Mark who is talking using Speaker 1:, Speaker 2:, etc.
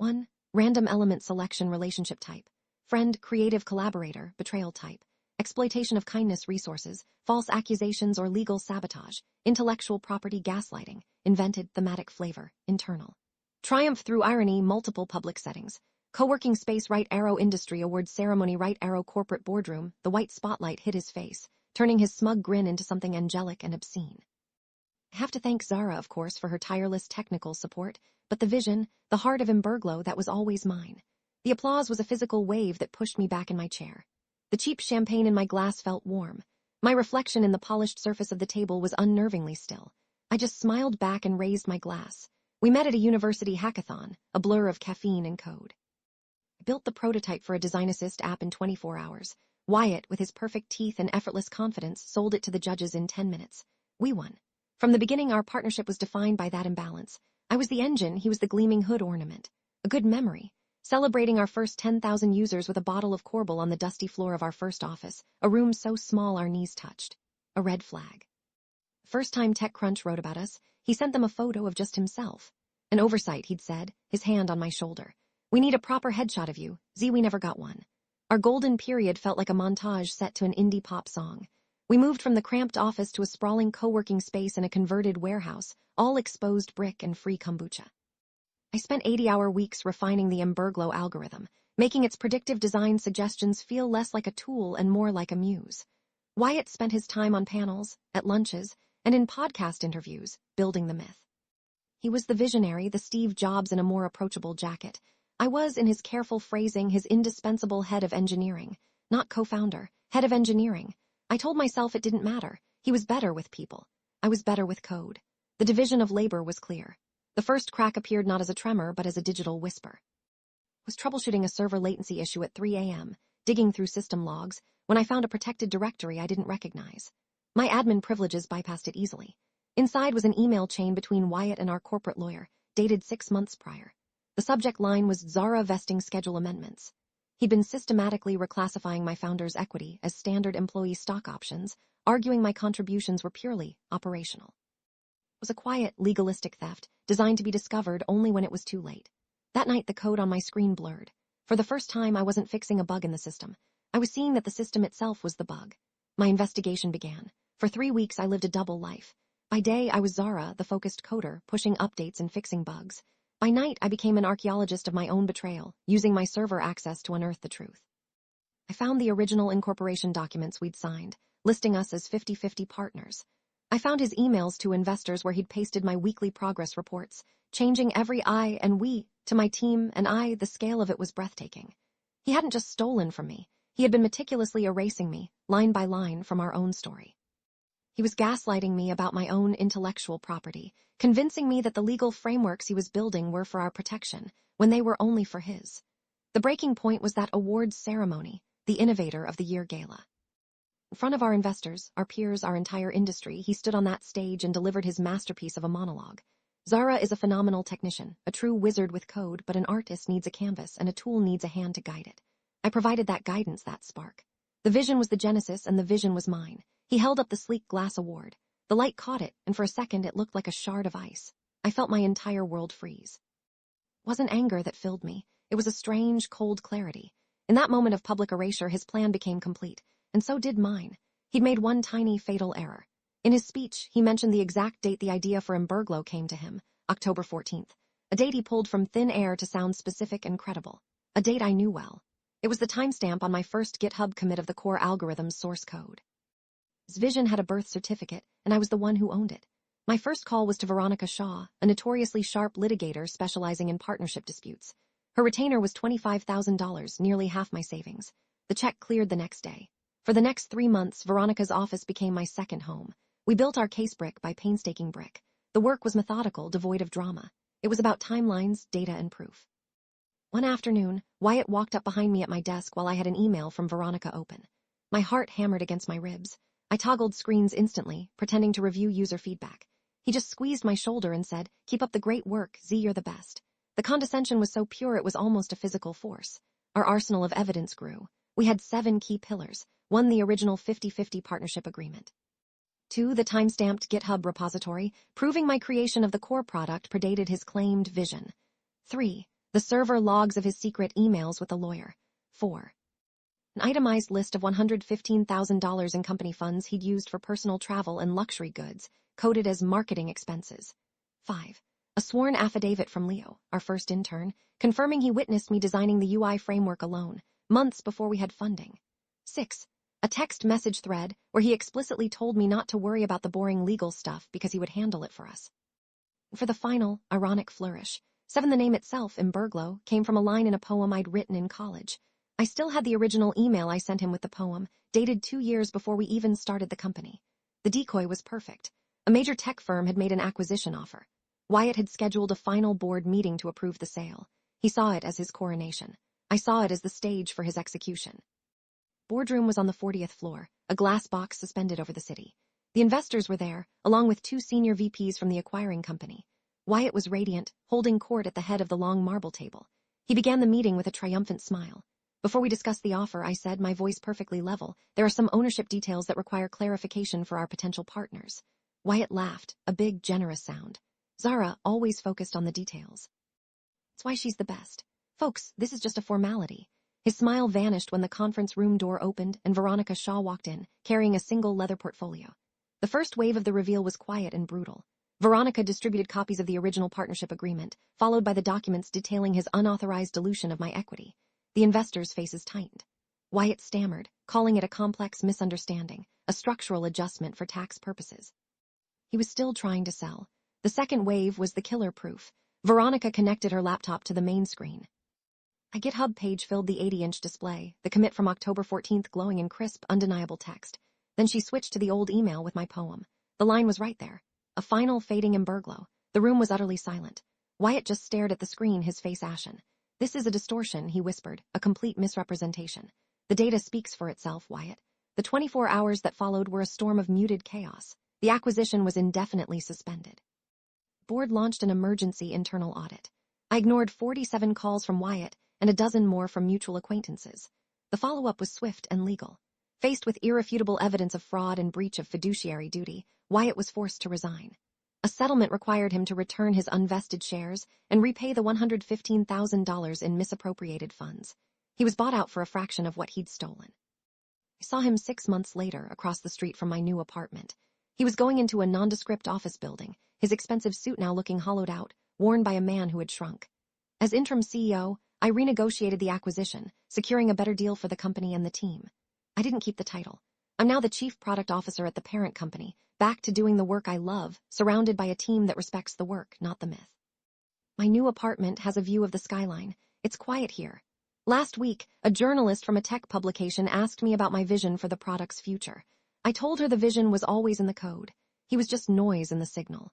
Speaker 1: 1. Random element selection relationship type. Friend, creative collaborator, betrayal type. Exploitation of kindness resources, false accusations or legal sabotage, intellectual property gaslighting, invented thematic flavor, internal. Triumph through irony, multiple public settings. Co-working space, Right Arrow Industry Awards ceremony, Right Arrow corporate boardroom, the white spotlight hit his face, turning his smug grin into something angelic and obscene. I have to thank Zara, of course, for her tireless technical support, but the vision, the heart of Imberglo, that was always mine. The applause was a physical wave that pushed me back in my chair. The cheap champagne in my glass felt warm. My reflection in the polished surface of the table was unnervingly still. I just smiled back and raised my glass. We met at a university hackathon, a blur of caffeine and code. I built the prototype for a Design Assist app in 24 hours. Wyatt, with his perfect teeth and effortless confidence, sold it to the judges in 10 minutes. We won. From the beginning, our partnership was defined by that imbalance. I was the engine, he was the gleaming hood ornament. A good memory. Celebrating our first 10,000 users with a bottle of Korbel on the dusty floor of our first office, a room so small our knees touched. A red flag. First time TechCrunch wrote about us, he sent them a photo of just himself. An oversight, he'd said, his hand on my shoulder. We need a proper headshot of you. Z, we never got one. Our golden period felt like a montage set to an indie pop song. We moved from the cramped office to a sprawling co-working space in a converted warehouse, all exposed brick and free kombucha. I spent 80-hour weeks refining the Imberglo algorithm, making its predictive design suggestions feel less like a tool and more like a muse. Wyatt spent his time on panels, at lunches, and in podcast interviews, building the myth. He was the visionary, the Steve Jobs in a more approachable jacket. I was, in his careful phrasing, his indispensable head of engineering. Not co-founder, head of engineering. I told myself it didn't matter. He was better with people. I was better with code. The division of labor was clear. The first crack appeared not as a tremor, but as a digital whisper. I was troubleshooting a server latency issue at 3 a.m., digging through system logs, when I found a protected directory I didn't recognize. My admin privileges bypassed it easily. Inside was an email chain between Wyatt and our corporate lawyer, dated 6 months prior. The subject line was Zara vesting schedule amendments. He'd been systematically reclassifying my founder's equity as standard employee stock options, arguing my contributions were purely operational. It was a quiet, legalistic theft, designed to be discovered only when it was too late. That night the code on my screen blurred. For the first time, I wasn't fixing a bug in the system. I was seeing that the system itself was the bug. My investigation began. For 3 weeks I lived a double life. By day I was Zara, the focused coder, pushing updates and fixing bugs. By night, I became an archaeologist of my own betrayal, using my server access to unearth the truth. I found the original incorporation documents we'd signed, listing us as 50-50 partners. I found his emails to investors where he'd pasted my weekly progress reports, changing every I and we to my team, and the scale of it was breathtaking. He hadn't just stolen from me. He had been meticulously erasing me, line by line, from our own story. He was gaslighting me about my own intellectual property, convincing me that the legal frameworks he was building were for our protection, when they were only for his. The breaking point was that awards ceremony, the Innovator of the Year gala. In front of our investors, our peers, our entire industry, he stood on that stage and delivered his masterpiece of a monologue. Zara is a phenomenal technician, a true wizard with code, but an artist needs a canvas and a tool needs a hand to guide it. I provided that guidance, that spark. The vision was the genesis and the vision was mine. He held up the sleek glass award. The light caught it, and for a second it looked like a shard of ice. I felt my entire world freeze. It wasn't anger that filled me. It was a strange, cold clarity. In that moment of public erasure, his plan became complete, and so did mine. He'd made one tiny, fatal error. In his speech, he mentioned the exact date the idea for Imberglo came to him, October 14th, a date he pulled from thin air to sound specific and credible, a date I knew well. It was the timestamp on my first GitHub commit of the core algorithm's source code. His vision had a birth certificate, and I was the one who owned it. My first call was to Veronica Shaw, a notoriously sharp litigator specializing in partnership disputes. Her retainer was $25,000, nearly half my savings. The check cleared the next day. For the next 3 months, Veronica's office became my second home. We built our case brick by painstaking brick. The work was methodical, devoid of drama. It was about timelines, data, and proof. One afternoon, Wyatt walked up behind me at my desk while I had an email from Veronica open. My heart hammered against my ribs. I toggled screens instantly, pretending to review user feedback. He just squeezed my shoulder and said, "Keep up the great work, Z, you're the best." The condescension was so pure it was almost a physical force. Our arsenal of evidence grew. We had 7 key pillars. 1, the original 50-50 partnership agreement. 2, the time-stamped GitHub repository, proving my creation of the core product predated his claimed vision. 3, The server logs of his secret emails with the lawyer. 4. An itemized list of $115,000 in company funds he'd used for personal travel and luxury goods, coded as marketing expenses. 5. A sworn affidavit from Leo, our first intern, confirming he witnessed me designing the UI framework alone, months before we had funding. 6. A text message thread where he explicitly told me not to worry about the boring legal stuff because he would handle it for us. For the final, ironic flourish, 7. The name itself, Imberglo, came from a line in a poem I'd written in college. I still had the original email I sent him with the poem, dated 2 years before we even started the company. The decoy was perfect. A major tech firm had made an acquisition offer. Wyatt had scheduled a final board meeting to approve the sale. He saw it as his coronation. I saw it as the stage for his execution. Boardroom was on the 40th floor, a glass box suspended over the city. The investors were there, along with 2 senior VPs from the acquiring company. Wyatt was radiant, holding court at the head of the long marble table. He began the meeting with a triumphant smile. Before we discussed the offer, I said, my voice perfectly level, there are some ownership details that require clarification for our potential partners. Wyatt laughed, a big, generous sound. Zara always focused on the details. It's why she's the best. Folks, this is just a formality. His smile vanished when the conference room door opened and Veronica Shaw walked in, carrying a single leather portfolio. The first wave of the reveal was quiet and brutal. Veronica distributed copies of the original partnership agreement, followed by the documents detailing his unauthorized dilution of my equity. The investors' faces tightened. Wyatt stammered, calling it a complex misunderstanding, a structural adjustment for tax purposes. He was still trying to sell. The second wave was the killer proof. Veronica connected her laptop to the main screen. A GitHub page filled the 80-inch display, the commit from October 14th glowing in crisp, undeniable text. Then she switched to the old email with my poem. The line was right there. A final fading Imberglo. The room was utterly silent. Wyatt just stared at the screen, his face ashen. This is a distortion, he whispered, a complete misrepresentation. The data speaks for itself, Wyatt. The 24 hours that followed were a storm of muted chaos. The acquisition was indefinitely suspended. Board launched an emergency internal audit. I ignored 47 calls from Wyatt and a dozen more from mutual acquaintances. The follow-up was swift and legal. Faced with irrefutable evidence of fraud and breach of fiduciary duty, Wyatt was forced to resign. A settlement required him to return his unvested shares and repay the $115,000 in misappropriated funds. He was bought out for a fraction of what he'd stolen. I saw him 6 months later across the street from my new apartment. He was going into a nondescript office building, his expensive suit now looking hollowed out, worn by a man who had shrunk. As interim CEO, I renegotiated the acquisition, securing a better deal for the company and the team. I didn't keep the title. I'm now the chief product officer at the parent company, back to doing the work I love, surrounded by a team that respects the work, not the myth. My new apartment has a view of the skyline. It's quiet here. Last week, a journalist from a tech publication asked me about my vision for the product's future. I told her the vision was always in the code. He was just noise in the signal.